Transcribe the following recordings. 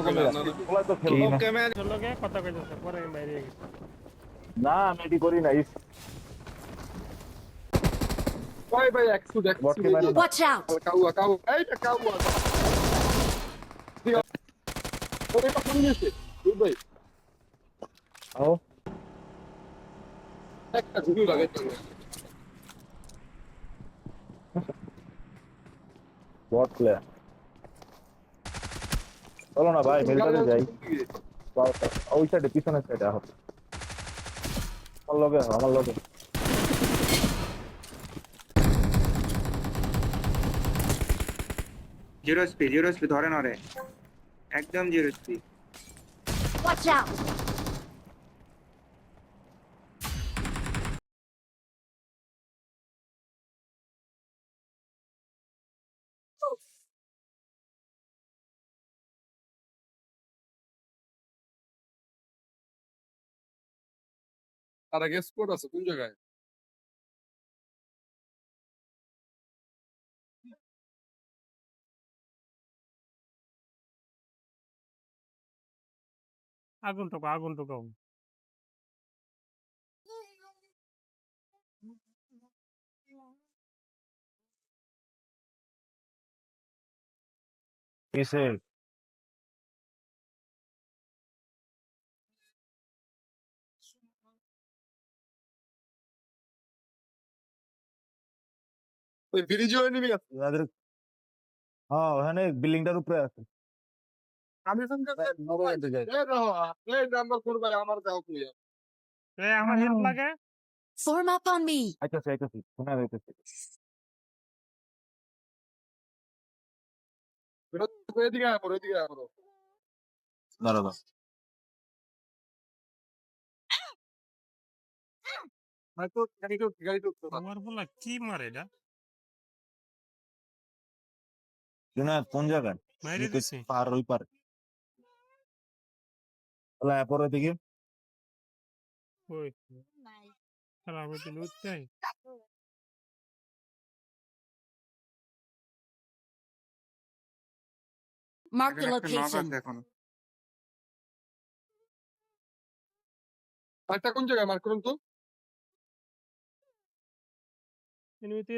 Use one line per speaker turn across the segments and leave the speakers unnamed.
কোন জায়গা ওলা তো খেলো
কি
ওকে ম্যান লোকে কথা কইতেছে পরে আমি বাইরে গেছি
না আমি এটি করি না
ভাই ভাই একটু
বটকে
দেখছি
মারো না
Watch out!
কাউ এইটা কাউ ওরে তো কোন গেছে দুই ভাই
ও
একটা ভিডিও লাগাইতে
বট প্লেয়ার চলো না ভাই মিলিটারি যাই ওই সাইডে পিছনের সাইডে আহ আমার লগে
জিরো স্পি ধরে নরে একদম জিরো স্পি
Watch out!
তারা গেস কোড আছে কোন জায়গায়
আগুন টুকু
কিসে
ওই ব্রিজে এনিমি আছে
যাদের হ্যাঁ ওখানে বিল্ডিংটার উপরে আছে
আমি ফোন করতে
নবগঞ্জে যাই
এই নাম্বার কোন ভাই আমার দাও কি
এ আমার হেল্প লাগে
Form up on me!
আইতাছি শোনা যাইতেছে
এদিকে আয় পড়ো
দাঁড়া
ভাই তো গাড়ি তো
আমার বলা কি মারে এটা
শোনা কোন জায়গায়
মাইরে দিছি
পার ওই পার তাহলে পরে দিকে
ওই খারাপ হইতে লুটতে
Mark the
একটা নক
location.
আছে এখন
আরেকটা কোন জায়গায় মার্ক করুন তো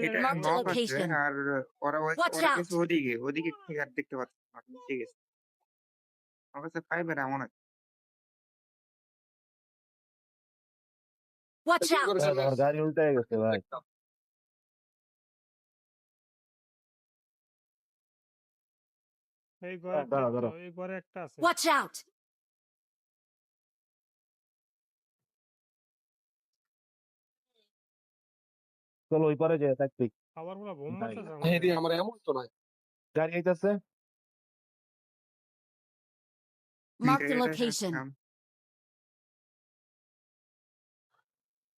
এটা
Mark the
নক আছে
location.
আর ওরা
Watch
ওরা
out!
কিছু ওদিকে ঠিক আর দেখতে পাচ্ছি না। ঠিক আছে আমার কাছে ফাইবার এমন আছে
Watch out!
আমার গাড়ি উল্টে গেছে ভাই
এই ঘরে
দাঁড়া
এই ঘরে একটা আছে
Watch out!
চলো ওই পারে যাই তাকতিক
আবার বলা বোম
নাই।
মারতেছে
এই দিয়ে আমার এমন তো নাই
গাড়ি আইতাছে
Mark the
এটা
location.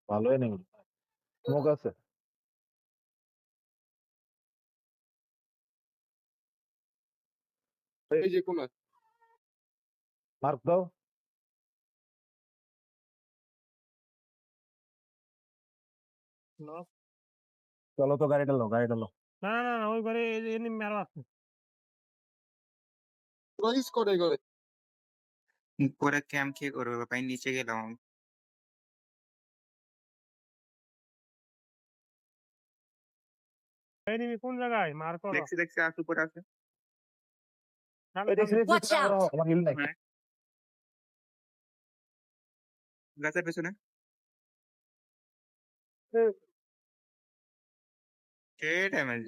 ভালোই নেই স্মোক আছে
এই যে কোন
মার্ক দাও
Knock.
চলো তো গাড়িটা লো
না ওই ঘরে এনিমি আরো আছে
রইস করে করে
পরে ক্যাম্প খেয়ে করবে ভাই নিচে গেলাম আমি।
এনিমি কোন জায়গায় মার করো
দেখছি আর উপরে আছে
Watch out!
আমার হিল নাই
হ্যাঁ। গাছের পেছনে কে ড্যামেজ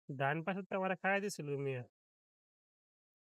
ডান পাশে তো আমার খাইয়া দিছিল মিয়া